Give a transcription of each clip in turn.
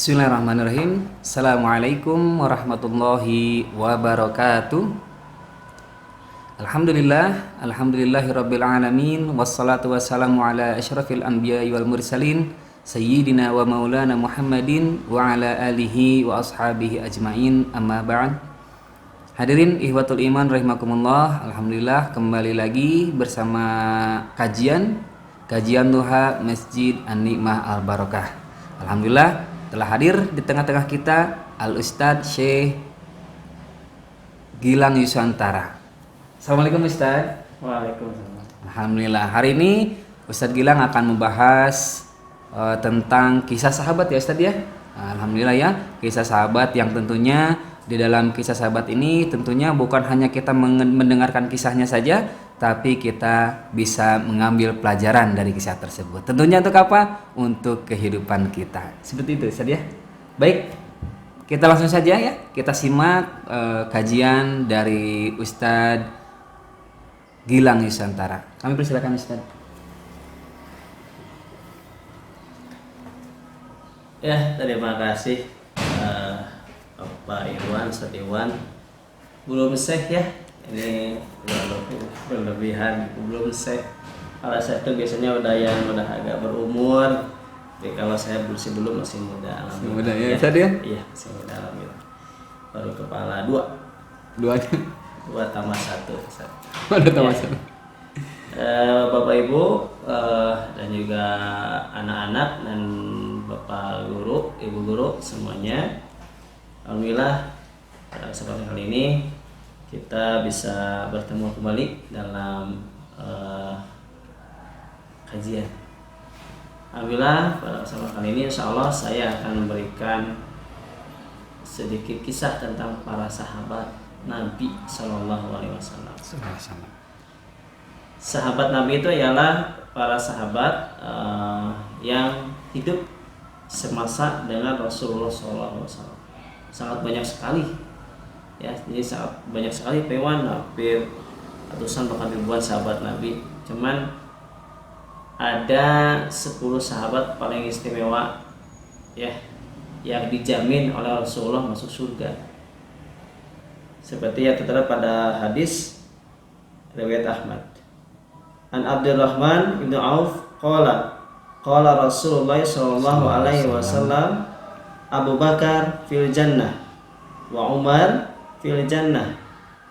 Bismillahirrahmanirrahim. Assalamualaikum warahmatullahi wabarakatuh. Alhamdulillahirabbil alamin wassalatu wassalamu ala asyrafil anbiya'i wal mursalin sayyidina wa maulana Muhammadin wa ala alihi wa ashabihi ajmain. Amma ba'd. Hadirin ihwatul iman rahimakumullah. Alhamdulillah kembali lagi bersama kajian duha Masjid An-Nikmah Al-Barakah. Alhamdulillah telah hadir di tengah-tengah kita Al-Ustadz Syekh Gilang Yuswantara. Assalamualaikum Ustadz. Waalaikumsalam. Alhamdulillah, hari ini Ustadz Gilang akan membahas tentang kisah sahabat ya Ustadz ya. Alhamdulillah ya, kisah sahabat yang tentunya di dalam kisah sahabat ini tentunya bukan hanya kita mendengarkan kisahnya saja, tapi kita bisa mengambil pelajaran dari kisah tersebut. Tentunya untuk apa? Untuk kehidupan kita. Seperti itu Ustaz ya. Baik, kita langsung saja ya. Kita simak kajian dari Ustadz Gilang Yuswantara. Kami persilakan Ustadz. Ya, terima kasih Pak Iwan, Ustaz Iwan. Belum seh ya. Ini berlebihan, belum seh. Kalau saya tuh biasanya udah agak berumur. Tapi kalau saya masih muda, alhamdulillah. Muda ya, Ustaz ya? Iya, masih muda, alhamdulillah. Baru kepala 2. Duanya. 2 tambah 1, Ustaz. Ada tambah Ya. 1. Bapak Ibu dan juga anak-anak dan Bapak Guru, Ibu Guru semuanya. Alhamdulillah pada kesempatan kali ini kita bisa bertemu kembali dalam kajian. Alhamdulillah pada kesempatan kali ini insya Allah saya akan memberikan sedikit kisah tentang para sahabat Nabi Sallallahu Alaihi Wasallam. Sahabat Nabi itu ialah para sahabat yang hidup semasa dengan Rasulullah SAW. Sangat banyak sekali, ya. Jadi sangat banyak sekali, hampir ratusan bahkan ribuan sahabat Nabi. Cuman ada 10 sahabat paling istimewa, ya, yang dijamin oleh Rasulullah masuk surga. Seperti yang tertera pada hadis riwayat Ahmad. An Abdurrahman bin Auf qala Rasulullah sallallahu alaihi wasallam Abu Bakar fil jannah wa Umar fil jannah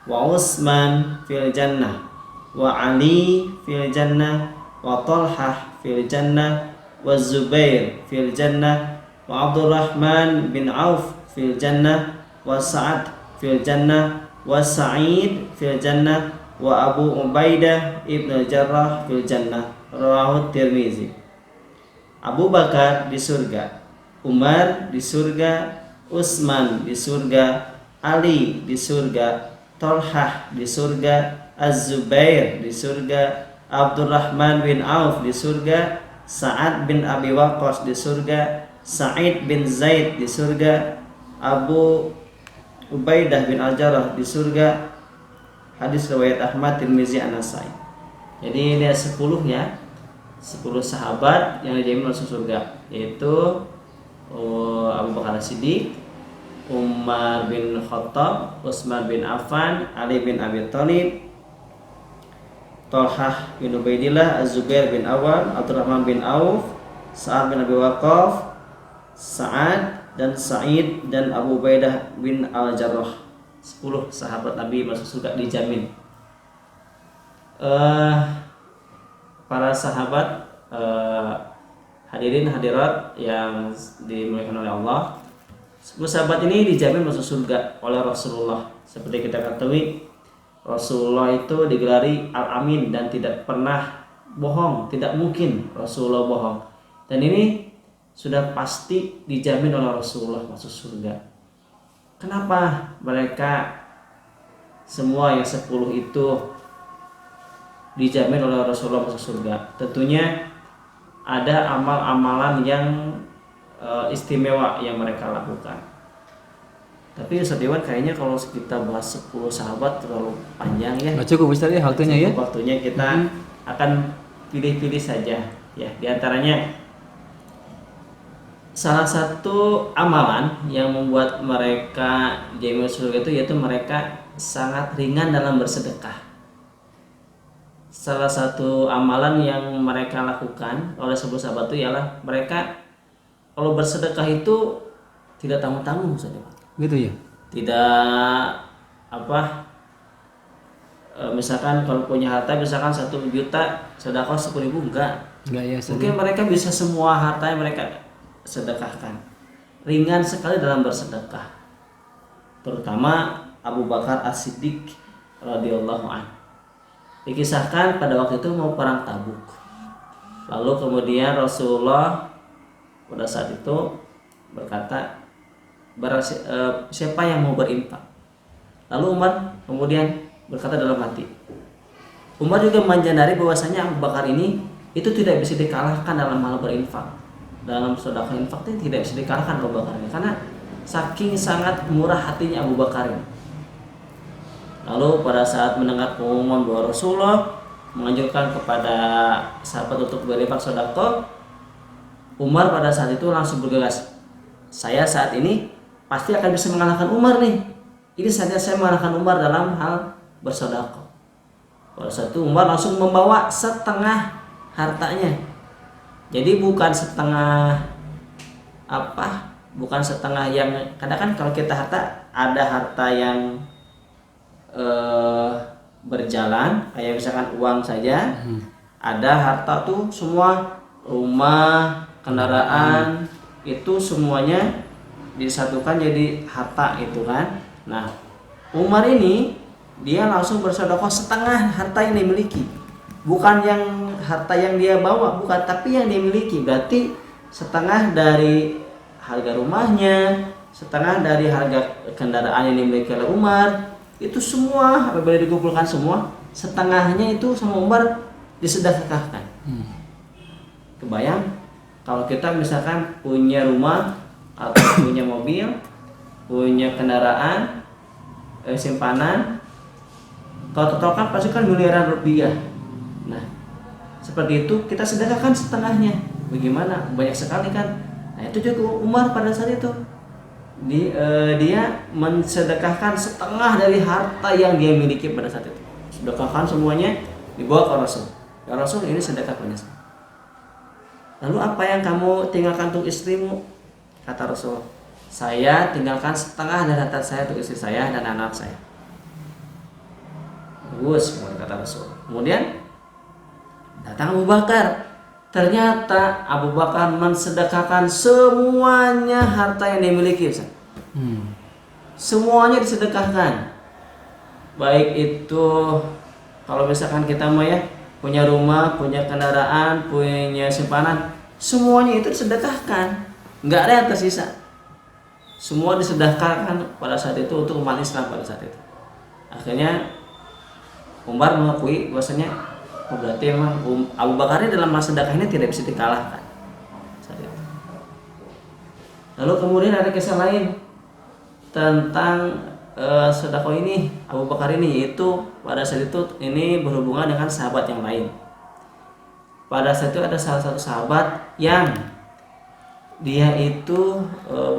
wa Utsman fil jannah wa Ali fil jannah wa Talhah fil jannah wa Zubair fil jannah wa Abdurrahman bin Auf fil jannah wa Sa'ad fil jannah wa Sa'id fil jannah wa Abu Ubaidah ibn Jarrah fil jannah. Rawahu Tirmizi. Abu Bakar di surga, Umar di surga, Utsman di surga, Ali di surga, Talhah di surga, Az-Zubair di surga, Abdurrahman bin Auf di surga, Sa'ad bin Abi Waqqas di surga, Sa'id bin Zaid di surga, Abu Ubaidah bin Al-Jarrah di surga. Hadis riwayat Ahmad, Tirmizi, An-Nasai. Jadi ini 10 ya. 10 sahabat yang dijamin masuk surga, yaitu Abu Bakar Siddiq, Umar bin Khattab, Utsman bin Affan, Ali bin Abi Thalib, Talhah bin Ubaidillah, Az-Zubair bin Awam, Abdurrahman bin Auf, Sa'ad bin Abi Waqqas, Sa'ad dan Sa'id dan Abu Ubaidah bin Al-Jarrah. 10 sahabat Nabi masuk surga dijamin. Para sahabat hadirin hadirat yang dimuliakan oleh Allah, 10 sahabat ini dijamin masuk surga oleh Rasulullah. Seperti kita ketahui, Rasulullah itu digelari Al-Amin dan tidak pernah bohong, tidak mungkin Rasulullah bohong. Dan ini sudah pasti dijamin oleh Rasulullah masuk surga. Kenapa mereka semua yang 10 itu dijamin oleh Rasulullah masuk surga? Tentunya ada amal-amalan yang istimewa yang mereka lakukan. Tapi Ustaz Dewan kayaknya kalau kita bahas 10 sahabat terlalu panjang ya. Nggak cukup Ustaz ya waktunya ya. Waktunya kita akan pilih-pilih saja ya. Di antaranya salah satu amalan yang membuat mereka jadi masuk surga itu yaitu mereka sangat ringan dalam bersedekah. Salah satu amalan yang mereka lakukan oleh sebuah sahabat itu ialah mereka kalau bersedekah itu tidak tanggung-tanggung saja, Pak. Gitu ya. Tidak misalkan kalau punya harta misalkan 1 juta sedekah 10.000, enggak. Enggak ya, Ustaz. Mungkin mereka bisa semua harta yang mereka sedekahkan. Ringan sekali dalam bersedekah. Terutama Abu Bakar As-Siddiq radhiyallahu anhu. Dikisahkan pada waktu itu mau perang Tabuk. Lalu kemudian Rasulullah pada saat itu berkata, siapa yang mau berinfak? Lalu Umar kemudian berkata dalam hati. Umar juga menjadari bahwasanya Abu Bakar ini itu tidak bisa dikalahkan dalam hal berinfak. Dalam sedekah infak itu tidak bisa dikalahkan Abu Bakar ini karena saking sangat murah hatinya Abu Bakar ini. Lalu pada saat mendengar pengumuman bahwa Rasulullah menganjurkan kepada sahabat untuk berinfak sedekah, Umar pada saat itu langsung bergegas. Saya saat ini pasti akan bisa mengalahkan Umar nih. Ini saatnya saya mengalahkan Umar dalam hal bersedekah. Pada saat itu Umar langsung membawa setengah hartanya. Jadi bukan setengah bukan setengah yang kadang kan kalau kita harta ada harta yang berjalan kayak misalkan uang saja. Ada harta tuh semua rumah, kendaraan itu semuanya disatukan jadi harta itu kan. Nah, Umar ini dia langsung bersedekah setengah harta yang dimiliki. Bukan yang harta yang dia bawa, bukan, tapi yang dimiliki. Berarti setengah dari harga rumahnya, setengah dari harga kendaraan yang dimiliki oleh Umar. Itu semua apabila dikumpulkan semua, setengahnya itu sama Umar disedekahkan. Kebayang kalau kita misalkan punya rumah atau punya mobil, punya kendaraan, simpanan, kalau totalkan pasti kan miliaran rupiah. Nah, seperti itu kita sedekahkan setengahnya. Bagaimana? Banyak sekali kan. Nah, itu juga Umar pada saat itu dia mensedekahkan setengah dari harta yang dia miliki pada saat itu. Sedekahkan semuanya dibawa ke Rasul. Ya Rasul, ini sedekah punya saya. Lalu apa yang kamu tinggalkan untuk istrimu? Kata Rasul, saya tinggalkan setengah dari harta saya untuk istri saya dan anak saya. Bagus, kata Rasul. Kemudian datang Abu Bakar. Ternyata Abu Bakar mensedekahkan semuanya harta yang dimiliki, Ustaz. Semuanya disedekahkan. Baik itu kalau misalkan kita mau ya punya rumah, punya kendaraan, punya simpanan, semuanya itu disedekahkan. Nggak ada yang tersisa. Semua disedekahkan pada saat itu untuk umat Islam pada saat itu. Akhirnya Umar mengakui bahwasanya berarti memang Abu Bakar ini dalam masa sedekah ini tidak bisa dikalahkan. Lalu kemudian ada kisah lain tentang sedekah ini Abu Bakar ini, yaitu pada saat itu ini berhubungan dengan sahabat yang lain. Pada saat itu ada salah satu sahabat yang dia itu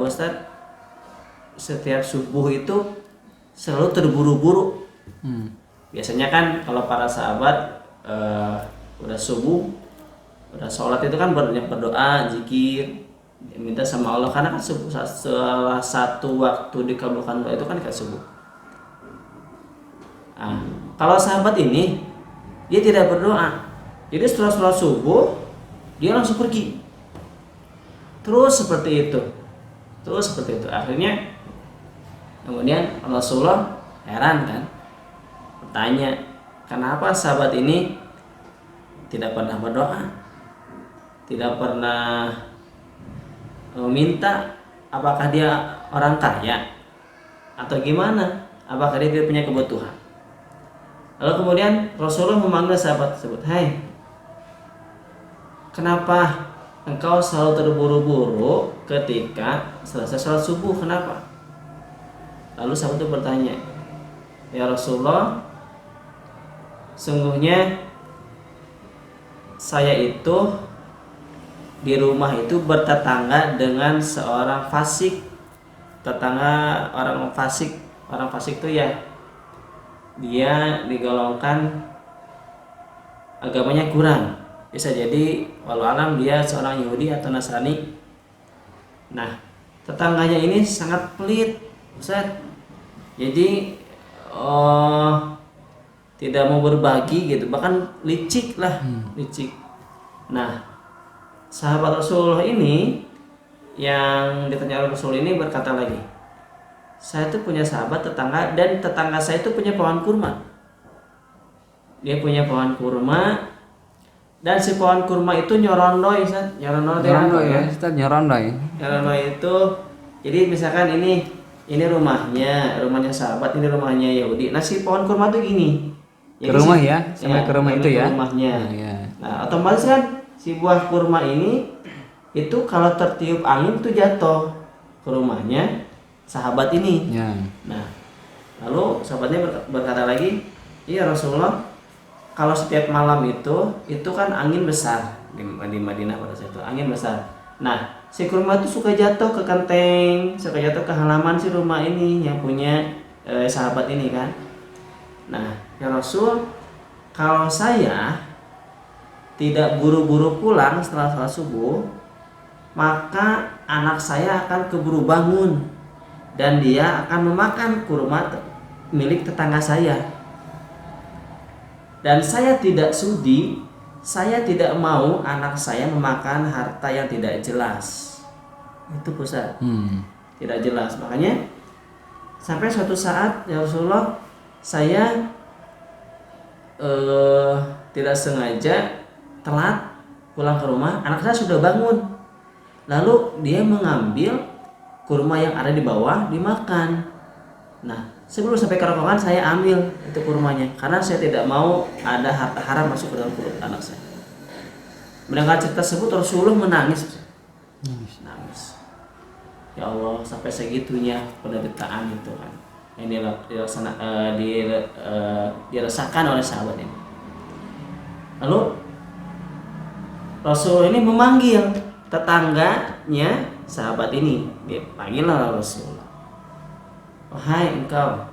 Ustaz, setiap subuh itu selalu terburu-buru. Biasanya kan kalau para sahabat udah subuh, udah sholat itu kan banyak berdoa, zikir, minta sama Allah, karena kan salah satu waktu dikabulkan doa itu kan ketika subuh. Kalau sahabat ini dia tidak berdoa, jadi setelah sholat subuh dia langsung pergi, terus seperti itu. Akhirnya kemudian Rasulullah heran kan, bertanya, kenapa sahabat ini tidak pernah berdoa, tidak pernah meminta? Apakah dia orang kaya atau gimana? Apakah dia tidak punya kebutuhan? Lalu kemudian Rasulullah memanggil sahabat tersebut, "Hai, kenapa engkau selalu terburu-buru ketika selesai sholat subuh? Kenapa?" Lalu sahabat itu bertanya, "Ya Rasulullah, sungguhnya saya itu di rumah itu bertetangga dengan seorang fasik. Tetangga orang fasik. Orang fasik itu ya dia digolongkan agamanya kurang. Bisa jadi walau alam dia seorang Yahudi atau Nasrani. Nah, tetangganya ini sangat pelit, Ustaz. Jadi tidak mau berbagi gitu, bahkan licik lah, licik. Nah, sahabat Rasulullah ini yang ditanya oleh Rasul ini berkata lagi, saya tuh punya sahabat tetangga dan tetangga saya itu punya pohon kurma. Dia punya pohon kurma dan si pohon kurma itu nyorondoy, Ustaz. Nyorondoy ya, Ustaz, nyorondoy. Nyorondoy itu jadi misalkan ini rumahnya sahabat, ini rumahnya Yahudi. Nah, si pohon kurma tuh gini. Ke rumah ya, sampai ke rumah itu ya. Rumahnya. Nah, ya. Nah, otomatis kan si buah kurma ini itu kalau tertiup angin tuh jatuh ke rumahnya sahabat ini. Ya. Nah, lalu sahabatnya berkata lagi, iya Rasulullah, kalau setiap malam itu kan angin besar di Madinah pada saat itu, angin besar. Nah, si kurma itu suka jatuh ke genteng, suka jatuh ke halaman si rumah ini yang punya sahabat ini kan. Nah, ya Rasul, kalau saya tidak buru-buru pulang setelah sholat subuh, maka anak saya akan keburu bangun dan dia akan memakan kurma milik tetangga saya. Dan saya tidak sudi, saya tidak mau anak saya memakan harta yang tidak jelas. Itu Ustaz. Tidak jelas. Makanya sampai suatu saat ya Rasulullah, saya tidak sengaja telat pulang ke rumah, anak saya sudah bangun. Lalu dia mengambil kurma yang ada di bawah dimakan. Nah, sebelum sampai ke rokongan saya ambil itu kurmanya karena saya tidak mau ada harta haram masuk ke dalam perut anak saya. Mendengar cerita tersebut Rasulullah menangis. Nangis. Ya Allah, sampai segitunya penderitaan itu kan yang dirasakan oleh sahabat ini. Lalu Rasul ini memanggil tetangganya sahabat ini, dipanggillah Rasulullah. Wahai engkau,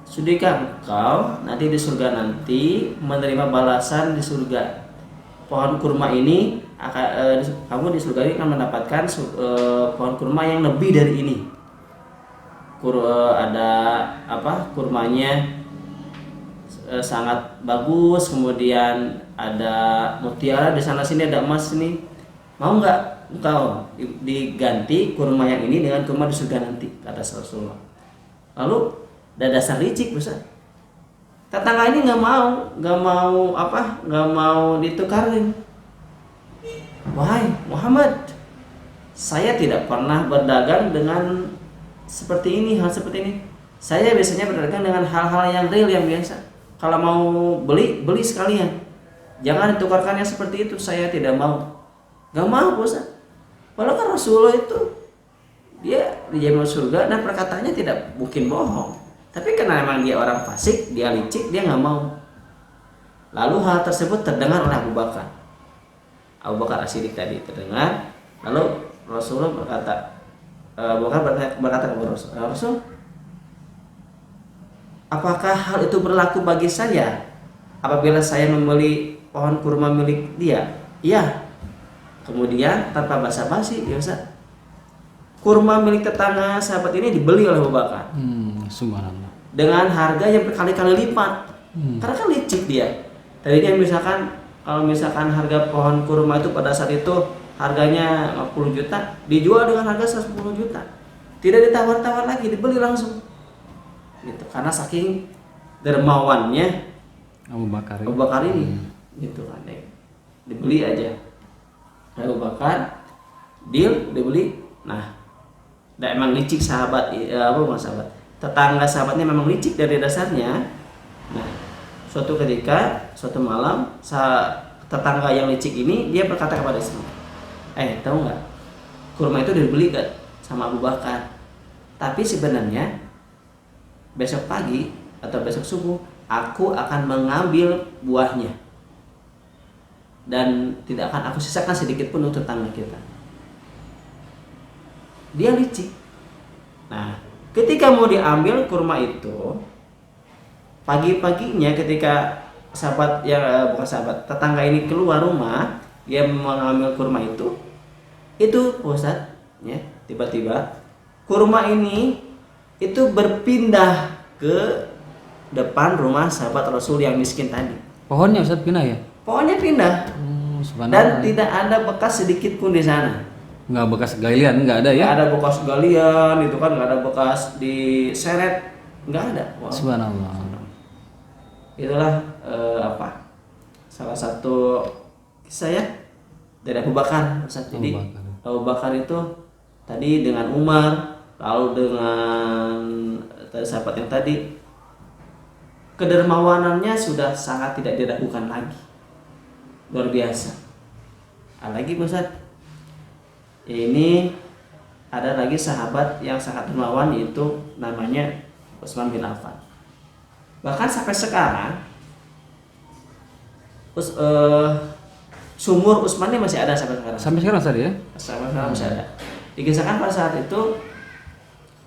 sudahkah engkau nanti di surga nanti menerima balasan di surga? Pohon kurma ini kamu di surga ini akan mendapatkan pohon kurma yang lebih dari ini. Ada kurmanya sangat bagus, kemudian ada mutiara di sana sini, ada emas ini. Mau nggak engkau diganti kurma yang ini dengan kurma di surga nanti, kata Rasulullah. Lalu ada dasar licik, Ustaz. Tetangga ini nggak mau ditukarin. Wahai Muhammad, saya tidak pernah berdagang dengan seperti ini, hal seperti ini. Saya biasanya berdagang dengan hal-hal yang real, yang biasa. Kalau mau beli sekalian. Jangan ditukarkannya seperti itu, saya tidak mau. Gak mau, Ustaz. Padahal kan Rasulullah itu dia dijamin surga dan perkataannya tidak mungkin bohong. Tapi karena memang dia orang fasik, dia licik, dia nggak mau. Lalu hal tersebut terdengar oleh Abu Bakar. Abu Bakar As-Siddiq tadi terdengar. Lalu Rasulullah berkata, Abu Bakar berkata kepada Rasul, apakah hal itu berlaku bagi saya apabila saya membeli pohon kurma milik dia? Iya. Kemudian tanpa basa-basi, ya Ustaz, kurma milik tetangga sahabat ini dibeli oleh Abu Bakar. Subhanallah. Dengan harga yang berkali-kali lipat. Karena kan licik dia. Tadinya kalau misalkan harga pohon kurma itu pada saat itu harganya 50 juta, dijual dengan harga 110 juta. Tidak ditawar-tawar lagi, dibeli langsung. Gitu. Karena saking dermawannya Abu Bakar ini. Gitu kan. Dibeli aja. Abu Bakar deal, dibeli. Nah, emang licik sahabat, sahabat. Tetangga sahabatnya memang licik dari dasarnya. Nah, suatu malam tetangga yang licik ini dia berkata kepada istrinya, tahu nggak, kurma itu dibeli gak sama Abu Bakar, tapi sebenarnya besok pagi atau besok subuh aku akan mengambil buahnya. dan tidak akan aku sisakan sedikit pun untuk tetangga kita. Dia licik. Nah, ketika mau diambil kurma itu, pagi-paginya ketika sahabat yang bukan sahabat, tetangga ini keluar rumah, dia mengambil kurma itu Pak Ustadz, ya, tiba-tiba kurma ini itu berpindah ke depan rumah sahabat Rasul yang miskin tadi. Pohonnya Ustaz pindah ya? Pohonnya pindah dan Subhanallah. tidak ada bekas sedikit pun di sana. Nggak bekas galian, nggak ada ya? Nggak ada bekas galian, itu kan nggak ada bekas diseret, nggak ada. Wow. Subhanallah. Itulah salah satu kisah ya dari Abu Bakar, Ustaz. Jadi Abu Bakar itu tadi dengan Umar, lalu dengan sahabat yang tadi, kedermawanannya sudah sangat tidak diragukan lagi, luar biasa. Lagi Ustaz, ini ada lagi sahabat yang sangat dermawan, yaitu namanya Utsman bin Affan. Bahkan sampai sekarang sumur Utsman ini masih ada sampai sekarang. Sampai sekarang Ustaz ya? Sampai sekarang masih ada. Dikisahkan pada saat itu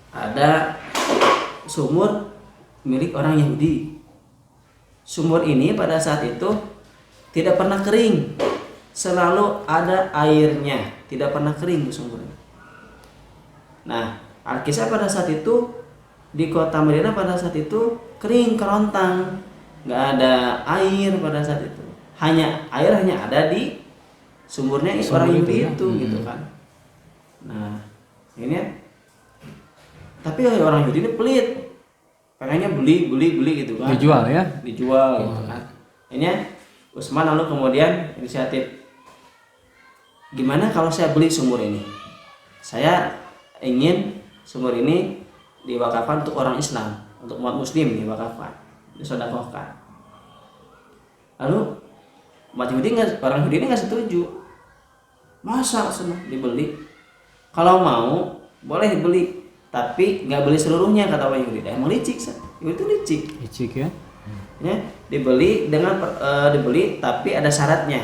ada sumur milik orang Yahudi. Sumur ini pada saat itu tidak pernah kering, selalu ada airnya, tidak pernah kering sumur ini. Nah, Alkisah pada saat itu di kota Madinah pada saat itu kering kerontang, nggak ada air pada saat itu. Air hanya ada di sumurnya orang Yahudi itu, gitu kan. Nah, ini tapi orang Yahudi ini pelit, pengennya beli gitu kan. Dijual ya? Dijual gitu kan. Ini Utsman lalu kemudian inisiatif, gimana kalau saya beli sumur ini? Saya ingin sumur ini diwakafkan untuk orang Islam, untuk umat Muslim, diwakafkan, disedekahkan. Lalu orang Yahudi ini nggak setuju. Masa semua dibeli? Kalau mau boleh dibeli, tapi nggak beli seluruhnya, kata orang Yahudi. Emang licik, Yahudi itu licik. Licik ya? Ya, dibeli dibeli tapi ada syaratnya.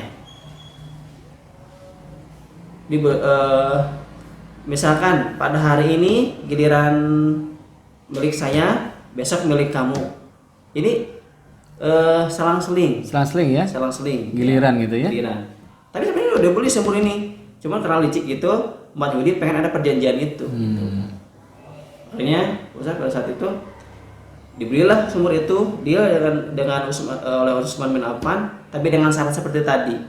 Misalkan pada hari ini giliran milik saya, besok milik kamu. Ini selang-seling ya? Selang-seling. Giliran gitu ya? Giliran. Tapi sebenarnya udah beli sumur ini. Cuman karena licik gitu, umat Yahudi pengen ada perjanjian itu. Akhirnya pada saat itu dibelilah sumur itu dia oleh Utsman bin Affan, tapi dengan syarat seperti tadi.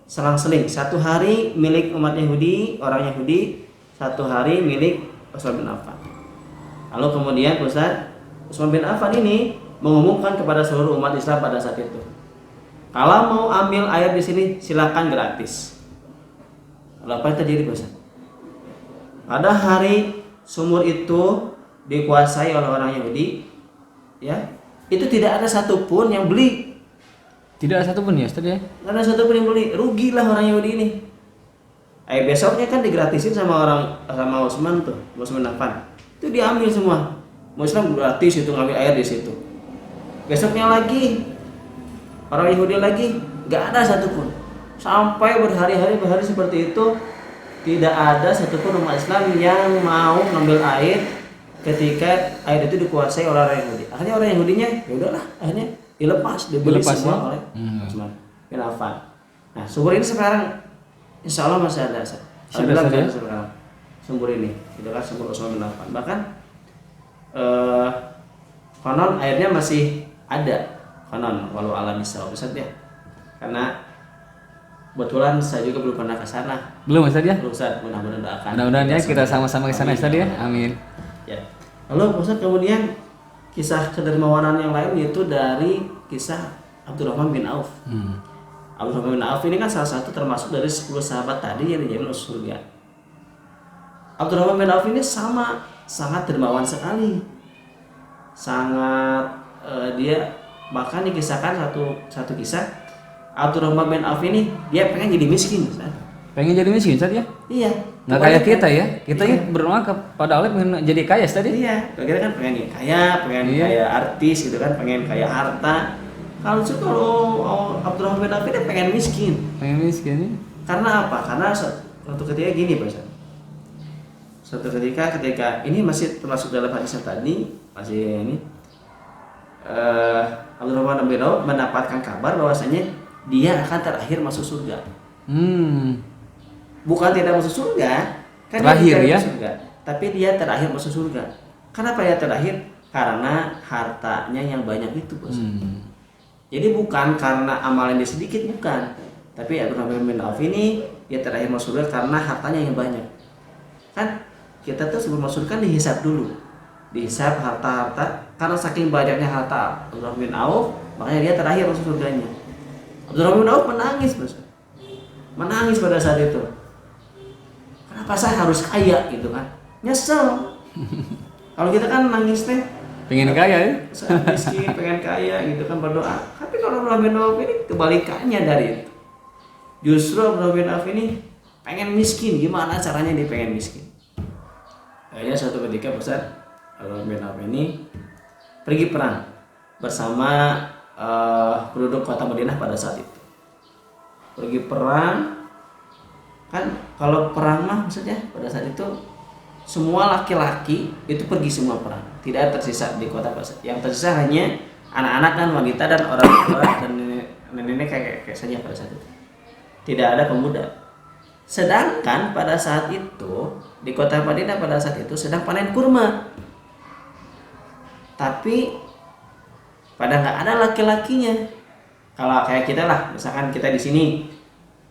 Selang-seling, satu hari milik umat Yahudi, orang Yahudi, satu hari milik Utsman bin Affan. Lalu kemudian Utsman bin Affan ini mengumumkan kepada seluruh umat Islam pada saat itu, kalau mau ambil air di sini silakan gratis. Lalu apa yang terjadi Ustaz? Pada hari sumur itu dikuasai oleh orang Yahudi, ya, itu tidak ada satupun yang beli. Tidak ada satupun ya Ustaz ya? Tidak ada satupun yang beli, rugilah orang Yahudi ini. Besoknya kan digratisin sama Utsman bin Affan, itu diambil semua. Muslim gratis itu ngambil air di situ. Besoknya lagi orang Yahudi lagi, nggak ada satupun. Sampai berhari-hari seperti itu, tidak ada satupun umat Islam yang mau ngambil air ketika air itu dikuasai oleh orang Yahudi. Akhirnya orang Yahudinya ya udahlah, akhirnya dibeli semua oleh Utsman bin Affan. Nah, sumur ini sekarang insya Allah masih ada. Alhamdulillah masih ada sekarang sumur ini, itu kan sumur Utsman bin Affan. Bahkan konon airnya masih ada, konon walau alam bisawab ya. Karena kebetulan saya juga belum pernah ke sana. Belum Ustaz ya? Belum Ustaz, mudah-mudahan doakan. Mudah-mudahan ya kita sama-sama ke sana Ustaz ya. Amin. Ya. Lalu Ustaz kemudian kisah kedermawanan yang lain yaitu dari kisah Abdurrahman bin Auf. Abdurrahman bin Auf ini kan salah satu termasuk dari 10 sahabat tadi yang dijamin surga. Abdurrahman bin Auf ini sangat dermawan sekali. Sangat dia bahkan dikisahkan satu kisah Abdurrahman bin Auf ini dia pengen jadi miskin, Ustaz. Pengen jadi miskin Ustaz ya? Iya. Nggak kayak kita ya. Kita ya berdoa kepada Allah pengen jadi kaya Ustaz ya? Iya. Kita kan pengen kaya, pengen kaya artis gitu kan, pengen kaya harta. Kalau Abdurrahman bin Auf dia pengen miskin. Pengen miskin ya? Karena apa? Karena suatu ketika gini Pak Ustaz. Suatu ketika ini masih termasuk dalam hadis yang tadi, masih ini Abdurrahman bin Auf mendapatkan kabar bahwasanya dia akan terakhir masuk surga. Bukan tidak masuk surga, kan Terakhir dia ya? masuk surga, tapi dia terakhir masuk surga. Kenapa ya terakhir? Karena hartanya yang banyak itu, Bos. Jadi bukan karena amalan dia sedikit, bukan. Tapi Abdurrahman bin Auf ini dia terakhir masuk surga karena hartanya yang banyak. Kan kita tuh sebelum masuk surga kan dihisab dulu. Dihisab harta-harta, karena saking banyaknya harta Abdurrahman bin Auf, makanya dia terakhir masuk surganya. Abdurrahman bin Auf menangis, Bos. Menangis pada saat itu. Kenapa saya harus kaya gitu kan? Nyesel. Kalau kita kan nangis teh Pengen kaya ya? saya miskin, pengen kaya gitu kan, berdoa. Tapi kalau Abdurrahman bin Auf ini kebalikannya dari itu. Justru Abdurrahman bin Auf ini pengen miskin. Gimana caranya dia pengen miskin? Akhirnya suatu ketika Ustaz Abdurrahman bin Auf ini pergi perang bersama penduduk kota Madinah pada saat itu. Pergi perang, kan kalau perang mah maksudnya pada saat itu semua laki-laki itu pergi semua perang, tidak tersisa di kota Pasar. Yang tersisa hanya anak-anak dan wanita dan orang tua dan nenek-nenek kayak saja pada saat itu. Tidak ada pemuda. Sedangkan pada saat itu di kota Madinah pada saat itu sedang panen kurma. Tapi pada nggak ada laki-lakinya. Kalau kayak kita lah, misalkan kita di sini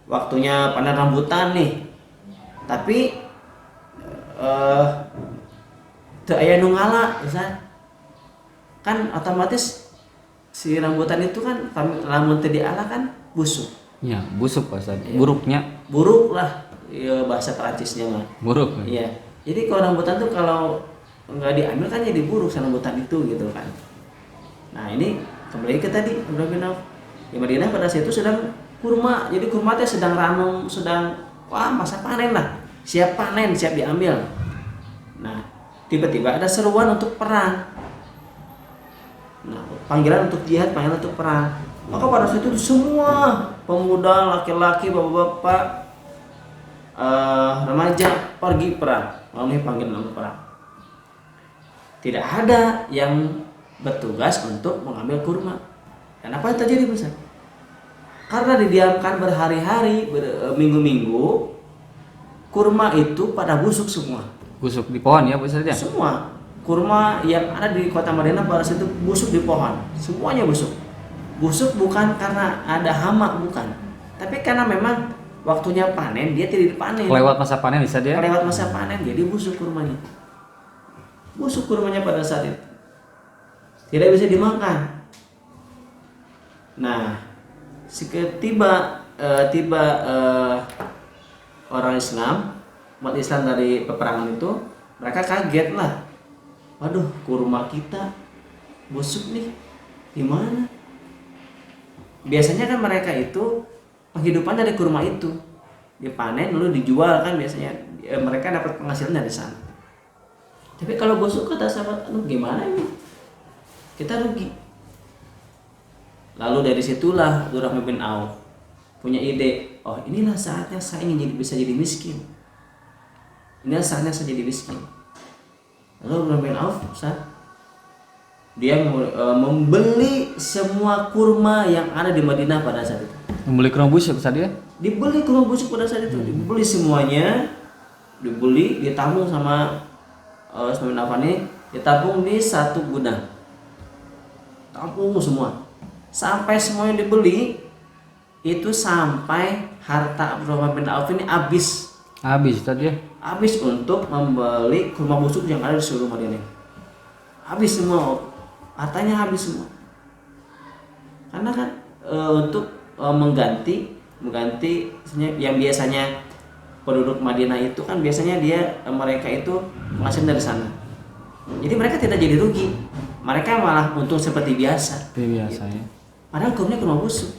waktunya panen rambutan nih, tapi teu aya nu ngala, kan otomatis si rambutan itu kan lamun teu diala kan busuk. Ya, busuk Pak Ustaz. Iya. Buruknya. Buruk lah, ya, bahasa Perancisnya mah. Buruk. Iya. Jadi kalau rambutan tuh kalau nggak diambil kan jadi buruk si rambutan itu gitu kan. Nah ini kembali ke tadi Abdurrahman di Madinah pada saat itu sedang kurma. Jadi kurma teh sedang ranum, sedang masa panen lah. Siap panen, siap diambil. Nah, tiba-tiba ada seruan untuk perang. Nah, panggilan untuk jihad, panggilan untuk perang. Maka pada saat itu semua pemuda, laki-laki, bapak-bapak, remaja pergi perang, memenuhi panggilan untuk perang. Tidak ada yang bertugas untuk mengambil kurma. Dan apa yang terjadi, Ustaz? Karena didiamkan berhari-hari, minggu-minggu, kurma itu pada busuk semua. Busuk di pohon ya Pak Ustaz ya? Semua kurma yang ada di kota Madinah pada saat itu busuk di pohon. Semuanya busuk. Busuk bukan karena ada hama, bukan. Tapi karena memang waktunya panen, dia tidak dipanen. Lewat masa panen bisa dia? Lewat masa panen, jadi busuk kurmanya. Busuk kurmanya pada saat itu. Tidak bisa dimakan. Nah, tiba orang Islam, umat Islam dari peperangan itu, mereka kaget lah. Waduh, kurma kita busuk nih, gimana? Biasanya kan mereka itu penghidupan dari kurma itu, dipanen lalu dijual kan biasanya, mereka dapat penghasilan dari sana. Tapi kalau busuk kata sahabat, gimana ini? Kita rugi. Lalu dari situlah Abdurrahman bin Auf punya ide, oh inilah saatnya saya ingin bisa jadi miskin. Inilah saatnya saya jadi miskin. Lalu Abdurrahman bin Auf, dia membeli semua kurma yang ada di Madinah pada saat itu. Membeli kurma busuk Ustaz ya? Dibeli kurma busuk pada saat itu, dibeli semuanya, ditabung sama Utsman bin Affan ini, ditabung di satu gudang. Tampung semua. Sampai semuanya dibeli, itu sampai harta Abdurrahman bin Auf ini habis. Habis Ustaz ya? Habis untuk membeli kurma busuk yang ada di seluruh Madinah. Habis semua, hartanya habis semua. Karena kan untuk mengganti yang biasanya penduduk Madinah itu kan biasanya mereka itu penghasilan dari sana. Jadi mereka tidak jadi rugi. Mereka malah untung seperti biasa. Seperti biasa gitu. ya. Padahal kurma busuk.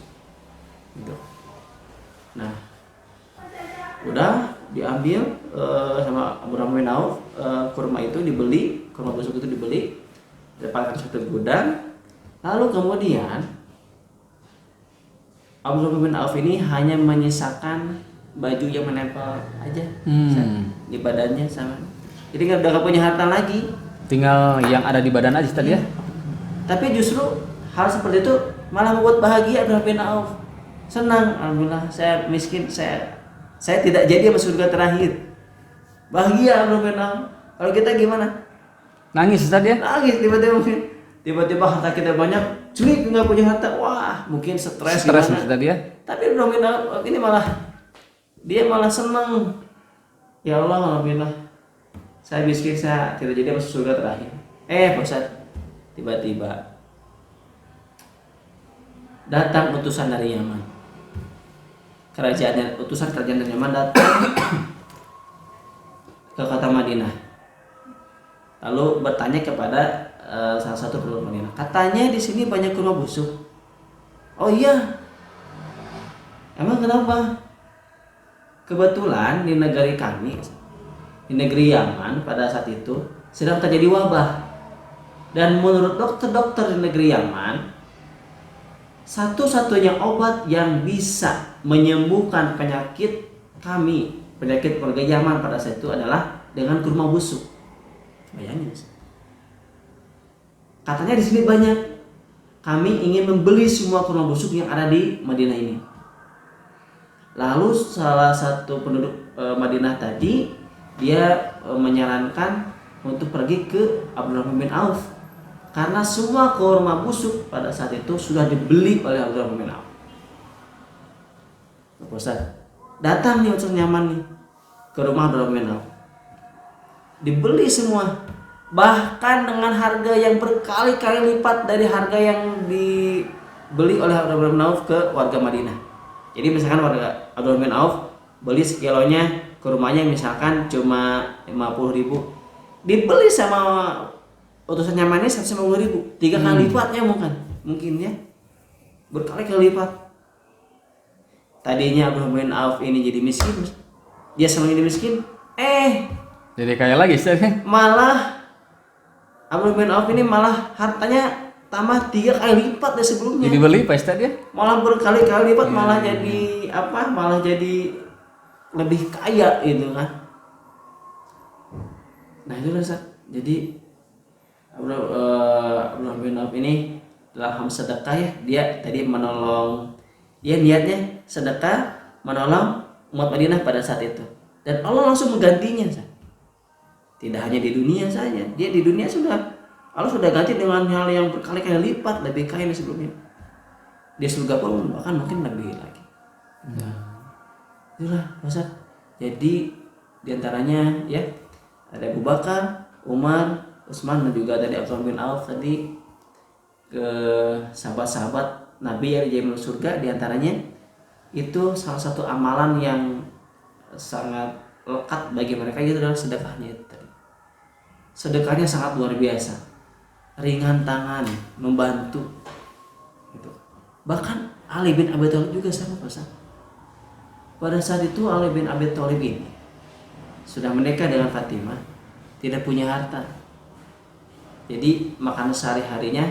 Gitu. Nah, udah diambil sama Abdurrahman bin Auf, kurma itu busuk itu dibeli, ditempatkan satu gudang. Lalu kemudian Abdurrahman bin Auf ini hanya menyisakan baju yang menempel aja di badannya sama. Jadi udah gak punya harta lagi. Tinggal yang ada di badan aja tadi ya. Tapi justru hal seperti itu malah membuat bahagia Abdurrahman bin Auf. Senang, alhamdulillah saya miskin, saya tidak jadi masuk surga terakhir. Bahagia Abdurrahman bin Auf. Kalau kita gimana? Nangis Ustaz ya. Nangis tiba-tiba harta kita banyak, sulit nggak punya harta, wah mungkin stres Ustaz ya. Tapi Abdurrahman ini dia malah senang. Ya Allah, alhamdulillah saya miskin, saya tidak jadi masuk surga terakhir. Pak Ustaz, tiba-tiba datang utusan dari Yaman. Utusan kerajaan dari Yaman datang ke kota Madinah. Lalu bertanya kepada salah satu penduduk Madinah. Katanya di sini banyak kurma busuk. Oh iya. Emang kenapa? Kebetulan di negeri kami, di negeri Yaman pada saat itu sedang terjadi wabah. Dan menurut dokter-dokter di negeri Yaman, satu-satunya obat yang bisa menyembuhkan penyakit keluarga Yaman pada saat itu adalah dengan kurma busuk. Bayangin. Katanya di sini banyak. Kami ingin membeli semua kurma busuk yang ada di Madinah ini. Lalu salah satu penduduk Madinah tadi dia menyarankan untuk pergi ke Abdurrahman bin Auf karena semua kurma busuk pada saat itu sudah dibeli oleh Abdurrahman bin Auf. Ustaz, datang nih utusan Yaman nih ke rumah Abdurrahman bin Auf. Dibeli semua, bahkan dengan harga yang berkali-kali lipat dari harga yang dibeli oleh Abdurrahman bin Auf ke warga Madinah. Jadi misalkan warga Abdurrahman bin Auf beli sekilonya kurmanya misalkan cuma 50.000, dibeli sama utusan Yamannya 150.000, 3 kali lipatnya mungkin ya, berkali-kali lipat. Tadinya Abdurrahman bin Auf ini jadi miskin, dia senang jadi miskin, jadi kaya lagi Ustaz. Malah Abdurrahman bin Auf ini malah hartanya tambah 3 kali lipat dari sebelumnya. Jadi berlipat Ustaz ya. Malah berkali-kali lipat, malah jadi malah jadi lebih kaya gitu kan. Nah itu Ustaz. Jadi Abdurrahman bin Auf ini dalam sedekah ya, dia tadi menolong, dia niatnya sedekah menolong umat Madinah pada saat itu, dan Allah langsung menggantinya Ustaz. Tidak hanya di dunia saja, dia di dunia Allah sudah ganti dengan hal yang berkali-kali lipat lebih kaya dari sebelumnya. Di surga pun bahkan mungkin lebih lagi. Itulah Ustaz. Jadi diantaranya ya ada Abu Bakar, Umar, Utsman, dan juga tadi Abdurrahman bin Auf tadi, ke sahabat-sahabat Nabi yang dijamin surga. Diantaranya itu salah satu amalan yang sangat lekat bagi mereka, itu adalah sedekahnya itu tadi. Sedekahnya sangat luar biasa, ringan tangan, membantu gitu. Bahkan Ali bin Abi Thalib juga sama Pak. Pada saat itu Ali bin Abi Thalib ini sudah menikah dengan Fatimah, tidak punya harta. Jadi makanan sehari-harinya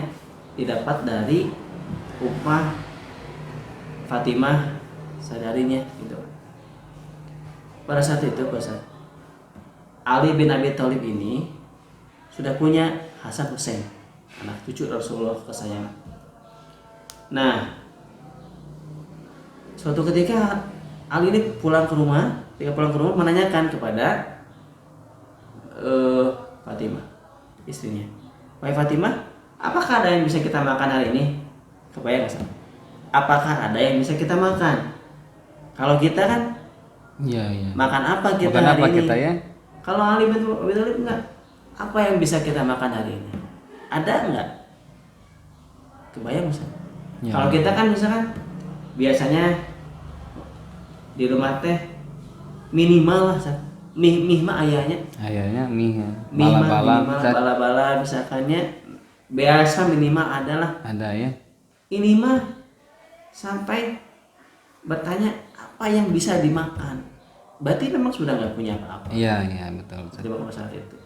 didapat dari upah Fatimah saudarinya gitu. Pada saat itu Pak, Ali bin Abi Thalib ini sudah punya Hasan Hussein, anak cucu Rasulullah kesayangan. Nah, suatu ketika Ali ini pulang ke rumah, menanyakan kepada Fatimah, istrinya, "Wahai Fatimah, apakah ada yang bisa kita makan hari ini?" Kebayang nggak? Apakah ada yang bisa kita makan? Kalau kita kan, makan apa kita makan hari apa ini? kita ya? Kalau Ali bin Abi Thalib enggak. Apa yang bisa kita makan hari ini? Ada enggak? Kebayang Ustaz? Kalau kita kan misalkan biasanya di rumah teh minimal lah Ustaz. Mie mah ayahnya mie bala-bala misalkannya biasa minimal adalah. Ada ya. Ini mah sampai bertanya apa yang bisa dimakan. Berarti memang sudah nggak punya apa-apa. Iya betul. Pada saat itu.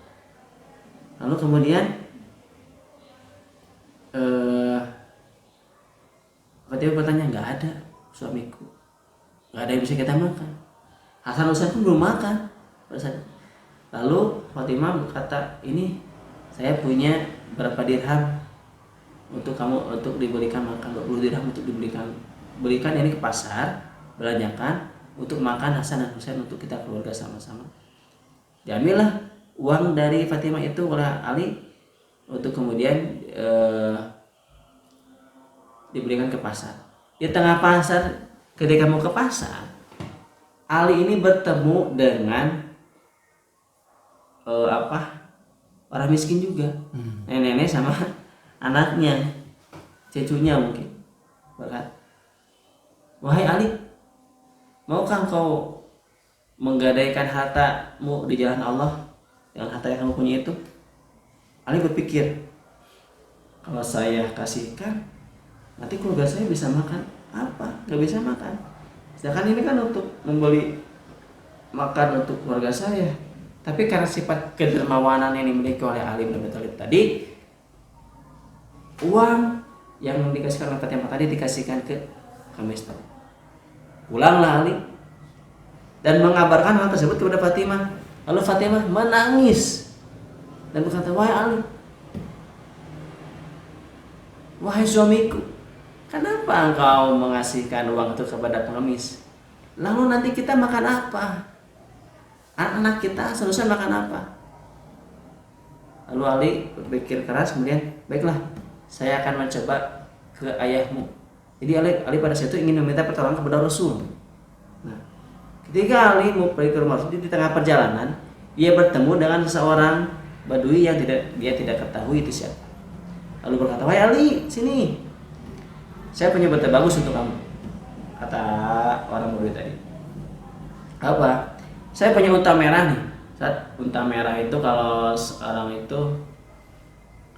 Lalu kemudian Fatimah bertanya, nggak ada. suamiku, nggak ada yang bisa kita makan. Hasan Husain pun belum makan. Lalu Fatimah berkata, ini saya punya berapa dirham untuk kamu untuk diberikan makan, 20 dirham untuk berikan ini ke pasar, belanjakan untuk makan Hasan dan Husain untuk kita keluarga sama-sama. Diambillah uang dari Fatimah itu oleh Ali untuk kemudian diberikan ke pasar. Di tengah pasar, ketika mau ke pasar, Ali ini bertemu dengan orang miskin juga, nenek-nenek sama anaknya, cucunya mungkin. Berkata, wahai Ali, maukah kau menggadaikan hartamu di jalan Allah dengan harta yang kamu punya itu? Ali berpikir, kalau saya kasihkan, nanti keluarga saya bisa makan apa? Gak bisa makan. Sedangkan ini kan untuk membeli makan untuk keluarga saya. Tapi karena sifat kedermawanan yang dimiliki oleh Ali bin Abi Thalib tadi, uang yang dikasihkan oleh Fatimah tadi dikasihkan ke Khamistah. Pulanglah Ali dan mengabarkan hal tersebut kepada Fatimah. Lalu Fatimah menangis dan berkata, wahai Ali, wahai suamiku, kenapa engkau mengasihkan uang itu kepada pengemis? Lalu nanti kita makan apa? Anak-anak kita seharusnya makan apa? Lalu Ali berpikir keras, kemudian baiklah, saya akan mencoba ke ayahmu. Jadi Ali pada saat itu ingin meminta pertolongan kepada Rasul. Nah, ketika Ali mau pergi ke rumah Rasul, di tengah perjalanan ia bertemu dengan seseorang Badui yang dia tidak ketahui itu siapa. Lalu berkata, wahai Ali, sini, saya punya berita bagus untuk kamu, kata orang Badui tadi. Apa? Saya punya unta merah nih. Unta merah itu kalau sekarang itu,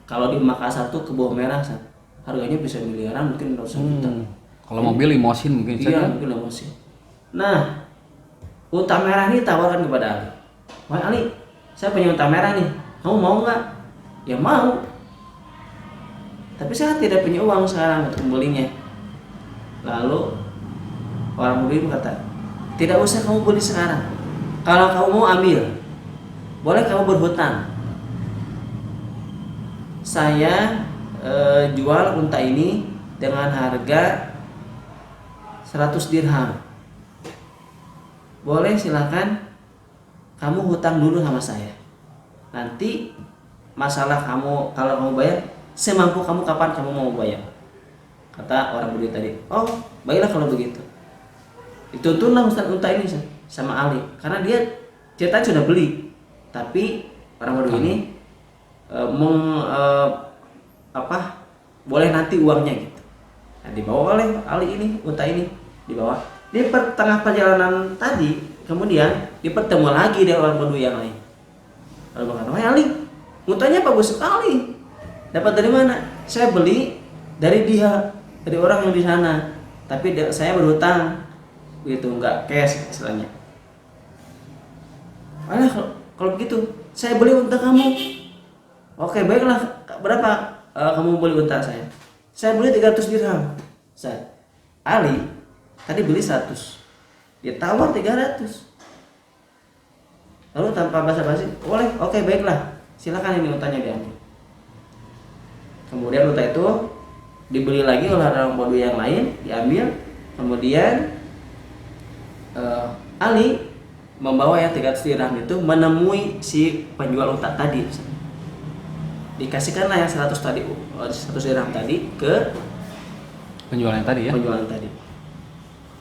kalau di Makassar tuh kebo merah, harganya bisa miliaran, mungkin ratusan juta. Kalau mobil limosin mungkin iya, mungkin limosin. Nah, unta merah ini tawarkan kepada Ali. Wahai Ali, saya punya unta merah nih, kamu mau nggak? Ya mau. Tapi saya tidak punya uang sekarang untuk membelinya. Lalu orang Badui berkata, tidak usah kamu beli sekarang. Kalau kamu mau ambil, boleh kamu berhutang. Saya jual unta ini dengan harga 100 dirham. Boleh, silakan kamu hutang dulu sama saya. Nanti masalah kamu, kalau kamu bayar, semampu kamu kapan kamu mau bayar. Kata orang Badui tadi. Oh, baiklah kalau begitu. Dituntunlah unta ini sama Ali, karena dia ceritanya sudah beli, tapi orang Badui ini boleh nanti uangnya gitu. Nah, dibawa oleh Ali ini, unta ini dibawa. Di tengah perjalanan tadi, kemudian dipertemuan lagi dengan orang Badui yang lain. Lalu berkata, wahai Ali, untanya bagus sekali. Dapat dari mana? Saya beli dari dia, dari orang yang di sana. Tapi saya berhutang, gitu, nggak cash istilahnya. Kalau begitu, saya beli unta kamu. Oke, baiklah. Berapa kamu beli unta saya? Saya beli 300 dirham. Ali tadi beli 100. Dia tawar 300. Lalu tanpa basa-basi, boleh. Oke, baiklah. Silakan ini untanya diambil. Kemudian unta itu dibeli lagi oleh orang Badui yang lain, diambil. Kemudian Ali membawa yang 300 dirham itu menemui si penjual unta tadi. Dikasihkanlah yang 100 dirham tadi ke penjual yang tadi ya. Penjual yang tadi.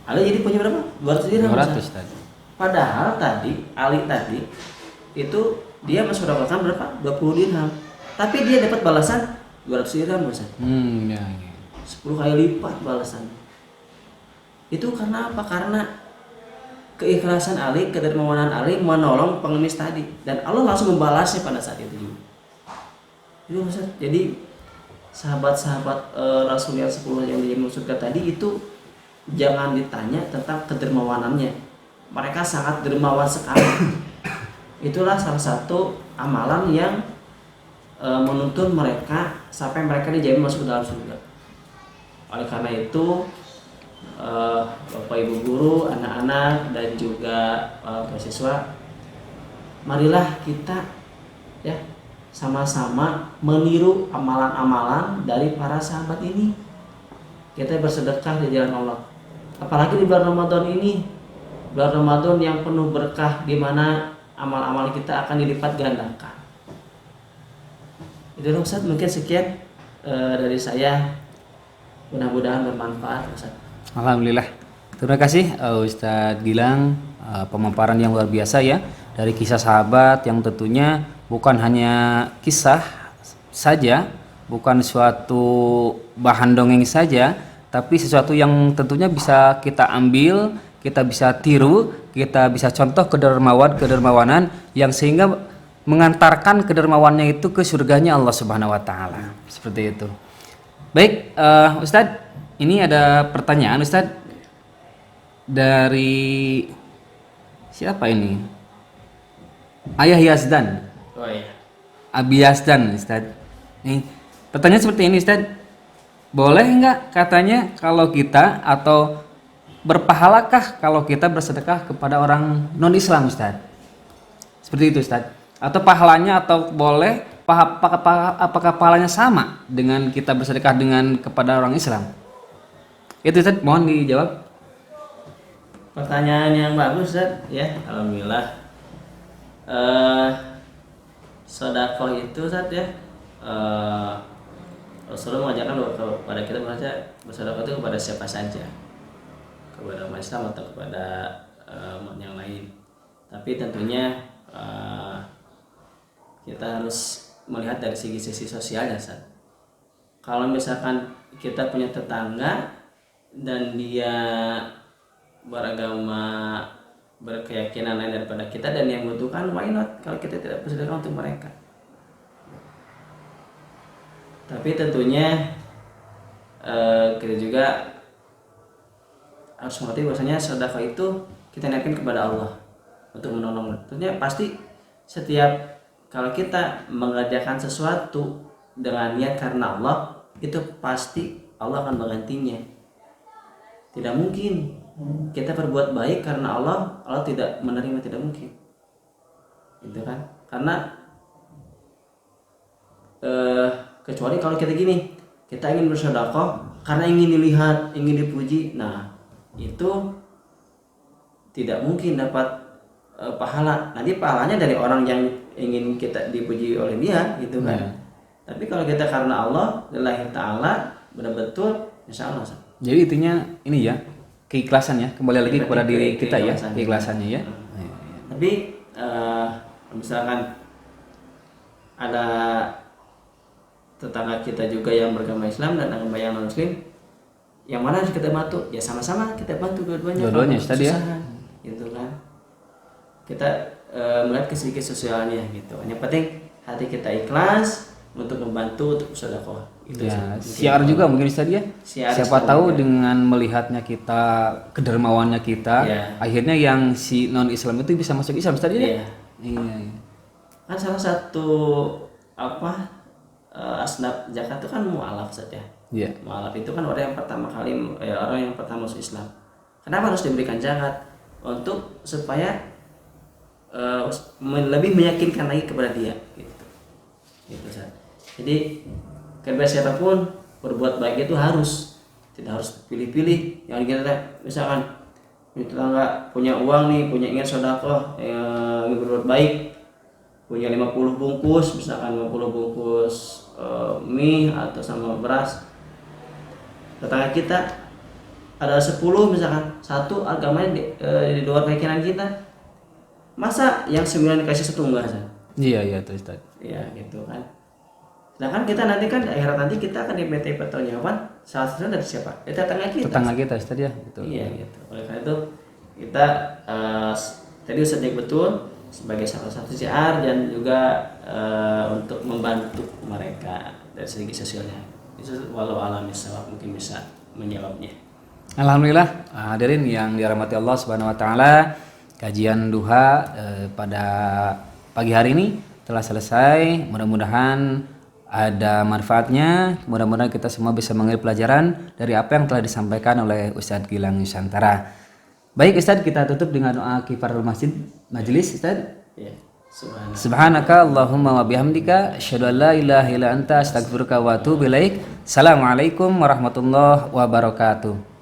Ali jadi punya berapa? 200 dirham. 200 tadi. Padahal tadi Ali tadi itu dia mensodaqahkan berapa? 20 dirham. Tapi dia dapat balasan 200 dirham, Ustaz. Ya. 10 kali lipat balasan. Itu karena apa? Karena keikhlasan Ali, kedermawanan Ali menolong pengemis tadi, dan Allah langsung membalasnya pada saat itu juga. Jadi sahabat-sahabat Rasul yang 10 yang dijamin surga tadi itu jangan ditanya tentang kedermawanannya. Mereka sangat dermawan sekali. Itulah salah satu amalan yang menuntun mereka sampai mereka dijamin masuk ke dalam surga. Oleh karena itu Bapak Ibu guru, anak-anak dan juga mahasiswa, marilah kita ya sama-sama meniru amalan-amalan dari para sahabat ini. Kita bersedekah di jalan Allah. Apalagi di bulan Ramadan ini, bulan Ramadan yang penuh berkah, di mana amal-amal kita akan dilipat gandakan. Itu Ustaz, mungkin sekian dari saya. Mudah-mudahan bermanfaat Ustaz. Alhamdulillah. Terima kasih Ustadz Gilang, pemaparan yang luar biasa ya dari kisah sahabat yang tentunya bukan hanya kisah saja, bukan suatu bahan dongeng saja, tapi sesuatu yang tentunya bisa kita ambil, kita bisa tiru, kita bisa contoh kedermawanan yang sehingga mengantarkan kedermawannya itu ke surganya Allah Subhanahu wa taala. Seperti itu. Baik, Ustadz, ini ada pertanyaan Ustadz dari siapa ini? Ayah Yazdan. Oh iya. Abi Yazdan, Ustadz. Nih, pertanyaan seperti ini, Ustadz. Boleh nggak katanya kalau kita atau berpahalakah kalau kita bersedekah kepada orang non-Islam, Ustadz? Seperti itu, Ustadz. Atau pahalanya atau boleh apakah pahalanya sama dengan kita bersedekah dengan kepada orang Islam? Itu Ustadz, mohon dijawab. Pertanyaan yang bagus Ustaz ya, alhamdulillah. Sedekah itu Ustaz ya, Rasulullah mengajarkan kepada kita bahwa bersedekah itu kepada siapa saja, kepada umat Islam atau kepada umat yang lain. Tapi tentunya kita harus melihat dari sisi sosialnya Ustaz. Kalau misalkan kita punya tetangga dan dia beragama, berkeyakinan lain daripada kita dan yang membutuhkan, why not kalau kita tidak bersedekah untuk mereka. Tapi tentunya kita juga harus mengerti bahwasanya sedekah itu kita niatkan kepada Allah untuk menolong. Tentunya pasti setiap kalau kita mengerjakan sesuatu dengan niat karena Allah, itu pasti Allah akan menggantinya. Tidak mungkin kita berbuat baik karena Allah tidak menerima, tidak mungkin. Gitu kan? Karena kecuali kalau kita gini, kita ingin bersedekah karena ingin dilihat, ingin dipuji. Nah, itu tidak mungkin dapat pahala. Nanti pahalanya dari orang yang ingin kita dipuji oleh dia, gitu kan. Ya. Tapi kalau kita karena Allah, lillahi ta'ala, benar-betul insya Allah. Jadi intinya ini ya, keikhlasan ya, kembali lagi kepada diri kita ya, keikhlasannya ya. Tapi misalkan ada tetangga kita juga yang beragama Islam dan agama yang non Muslim, yang mana harus kita bantu? Ya sama-sama kita bantu dua-duanya. Dua-duanya tadi ya. Gitu kan. Kita melihat ke segi sosialnya gitu. Yang penting hati kita ikhlas untuk membantu, untuk sedekah. Itu Ya, siar juga mungkin Ustaz ya. Siapa tahu dengan melihatnya kita, kedermawannya kita, akhirnya yang si non Islam itu bisa masuk Islam Ustaz ya. Iya. Kan salah satu asnaf zakat itu kan mu'alaf saja. Iya. Mu'alaf itu kan orang yang pertama masuk Islam. Kenapa harus diberikan zakat? Untuk supaya lebih meyakinkan lagi kepada dia gitu. Gitu Ustaz. Jadi kepada siapapun berbuat baik itu tidak harus pilih-pilih. Yang kita misalkan tetangga punya uang nih, punya ingin sedekah, ingin berbuat baik, punya 50 bungkus, misalkan 50 bungkus mie atau sama beras. Tetangga kita ada 10 misalkan, satu agamanya di luar keyakinan kita. Masa yang 9 dikasih 1 enggak Ustaz? Iya itu Ustaz. Iya gitu kan. Sedangkan kita nanti kan di akhirat nanti kita akan dimintai pertanyawan salah satunya dari siapa? Tetangga kita. Tetangga kita Ustaz ya, gitu. Iya gitu. Oleh karena itu kita tadi Ustaz betul sebagai salah satu syiar dan juga untuk membantu mereka dari segi sosialnya. Itu walau alam misal mungkin bisa menjawabnya. Alhamdulillah, hadirin yang dirahmati Allah Subhanahu wa taala, kajian duha pada pagi hari ini telah selesai. Mudah-mudahan ada manfaatnya. Mudah-mudahan kita semua bisa mengambil pelajaran dari apa yang telah disampaikan oleh Ustadz Gilang Nusantara. Baik Ustadz, kita tutup dengan doa kifaratul masjid majelis Ustadz. Ya. Subhanaka Allahumma wa bihamdika asyhadu an la ilaha illa anta astaghfiruka wa atubu ilaik. Assalamualaikum warahmatullahi wabarakatuh.